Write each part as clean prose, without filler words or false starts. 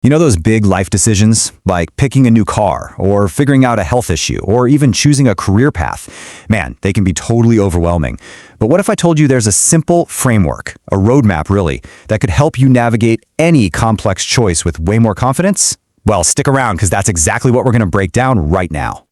You know those big life decisions, like picking a new car, or figuring out a health issue, or even choosing a career path? Man, they can be totally overwhelming. But what if I told you there's a simple framework, a roadmap really, that could help you navigate any complex choice with way more confidence? Well, stick around because that's exactly what we're going to break down right now.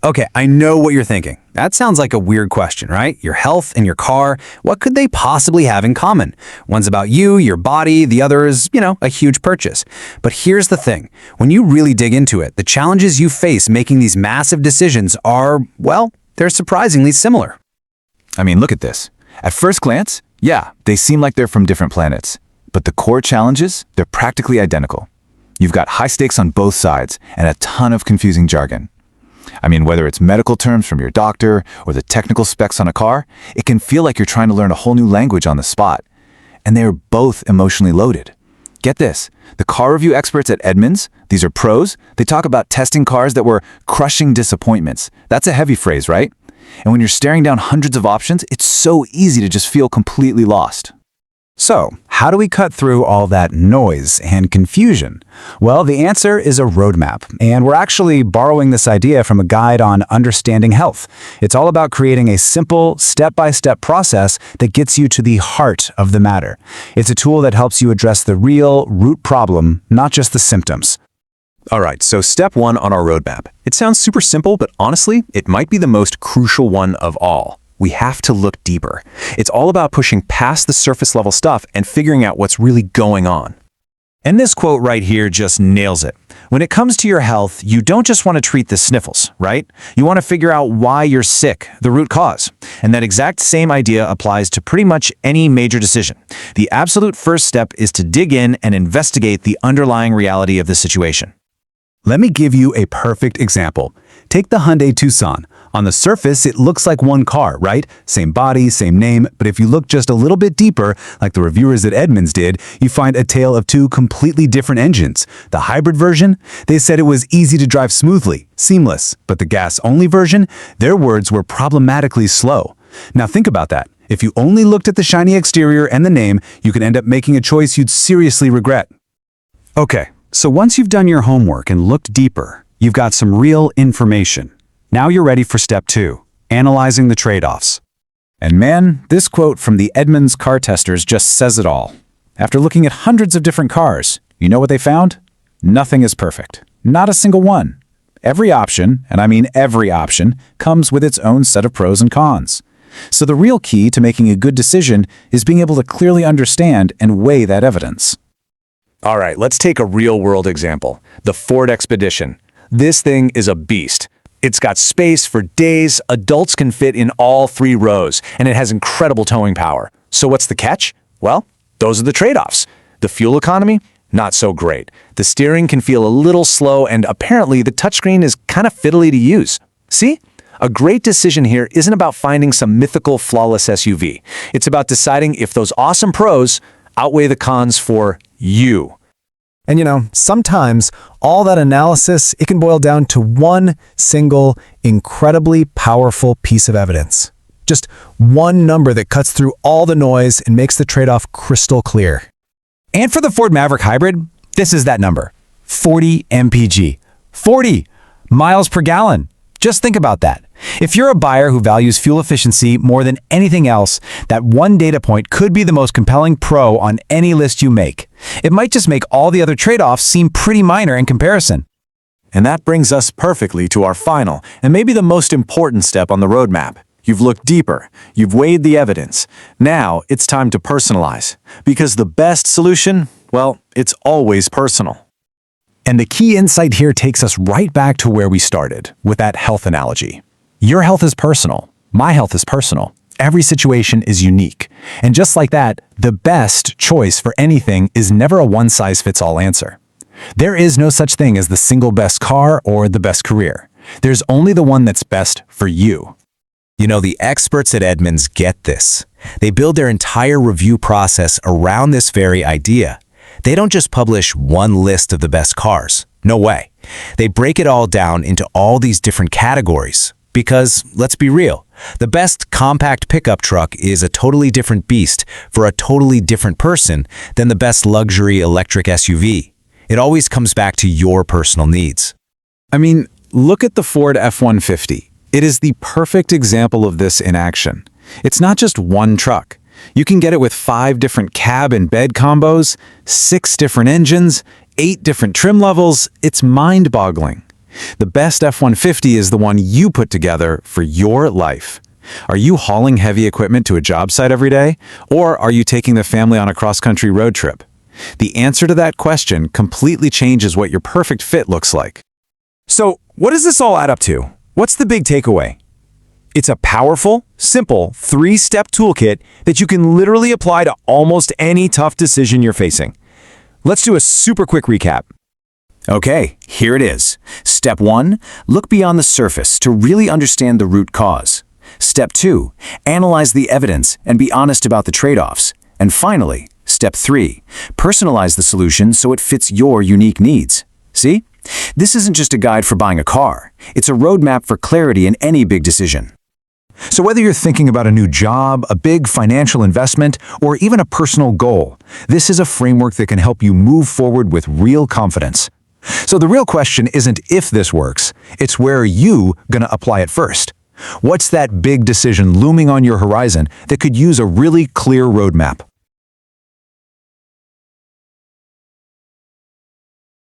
Okay, I know what you're thinking. That sounds like a weird question, right? Your health and your car, what could they possibly have in common? One's about you, your body, the other is, a huge purchase. But here's the thing. When you really dig into it, the challenges you face making these massive decisions are, well, they're surprisingly similar. I mean, look at this. At first glance, yeah, they seem like they're from different planets. But the core challenges, they're practically identical. You've got high stakes on both sides and a ton of confusing jargon. I mean, whether it's medical terms from your doctor or the technical specs on a car, it can feel like you're trying to learn a whole new language on the spot. And they are both emotionally loaded. Get this, the car review experts at Edmunds, these are pros, they talk about testing cars that were crushing disappointments. That's a heavy phrase, right? And when you're staring down hundreds of options, it's so easy to just feel completely lost. So, how do we cut through all that noise and confusion? Well, the answer is a roadmap, and we're actually borrowing this idea from a guide on understanding health. It's all about creating a simple, step-by-step process that gets you to the heart of the matter. It's a tool that helps you address the real root problem, not just the symptoms. All right, so step 1 on our roadmap. It sounds super simple, but honestly, it might be the most crucial one of all. We have to look deeper. It's all about pushing past the surface level stuff and figuring out what's really going on. And this quote right here just nails it. When it comes to your health, you don't just want to treat the sniffles, right? You want to figure out why you're sick, the root cause. And that exact same idea applies to pretty much any major decision. The absolute first step is to dig in and investigate the underlying reality of the situation. Let me give you a perfect example. Take the Hyundai Tucson. On the surface, it looks like one car, right? Same body, same name, but if you look just a little bit deeper, like the reviewers at Edmunds did, you find a tale of two completely different engines. The hybrid version, they said it was easy to drive smoothly, seamless, but the gas-only version, their words were problematically slow. Now think about that. If you only looked at the shiny exterior and the name, you could end up making a choice you'd seriously regret. Okay. So once you've done your homework and looked deeper, you've got some real information. Now you're ready for step 2, analyzing the trade-offs. And man, this quote from the Edmunds car testers just says it all. After looking at hundreds of different cars, you know what they found? Nothing is perfect. Not a single one. Every option, and I mean every option, comes with its own set of pros and cons. So the real key to making a good decision is being able to clearly understand and weigh that evidence. All right, let's take a real-world example. The Ford Expedition. This thing is a beast. It's got space for days, adults can fit in all 3 rows, and it has incredible towing power. So what's the catch? Well, those are the trade-offs. The fuel economy? Not so great. The steering can feel a little slow, and apparently the touchscreen is kind of fiddly to use. See? A great decision here isn't about finding some mythical, flawless SUV. It's about deciding if those awesome pros outweigh the cons for you. And sometimes all that analysis, it can boil down to one single, incredibly powerful piece of evidence. Just one number that cuts through all the noise and makes the trade-off crystal clear. And for the Ford Maverick Hybrid, this is that number, 40 mpg. 40 miles per gallon. Just think about that. If you're a buyer who values fuel efficiency more than anything else, that one data point could be the most compelling pro on any list you make. It might just make all the other trade-offs seem pretty minor in comparison. And that brings us perfectly to our final, and maybe the most important step on the roadmap. You've looked deeper. You've weighed the evidence. Now it's time to personalize. Because the best solution, well, it's always personal. And the key insight here takes us right back to where we started, with that health analogy. Your health is personal. My health is personal. Every situation is unique. And just like that, the best choice for anything is never a one-size-fits-all answer. There is no such thing as the single best car or the best career. There's only the one that's best for you. You know, the experts at Edmunds get this. They build their entire review process around this very idea. They don't just publish one list of the best cars. No way. They break it all down into all these different categories. Because, let's be real, the best compact pickup truck is a totally different beast for a totally different person than the best luxury electric SUV. It always comes back to your personal needs. I mean, look at the Ford F-150. It is the perfect example of this in action. It's not just one truck. You can get it with 5 different cab and bed combos, 6 different engines, 8 different trim levels. It's mind-boggling. The best F-150 is the one you put together for your life. Are you hauling heavy equipment to a job site every day? Or are you taking the family on a cross-country road trip? The answer to that question completely changes what your perfect fit looks like. So, what does this all add up to? What's the big takeaway? It's a powerful, simple, 3-step toolkit that you can literally apply to almost any tough decision you're facing. Let's do a super quick recap. Okay, here it is. Step 1, look beyond the surface to really understand the root cause. Step 2, analyze the evidence and be honest about the trade-offs. And finally, Step 3, personalize the solution so it fits your unique needs. See? This isn't just a guide for buying a car. It's a roadmap for clarity in any big decision. So whether you're thinking about a new job, a big financial investment, or even a personal goal, this is a framework that can help you move forward with real confidence. So the real question isn't if this works, it's where are you going to apply it first? What's that big decision looming on your horizon that could use a really clear roadmap?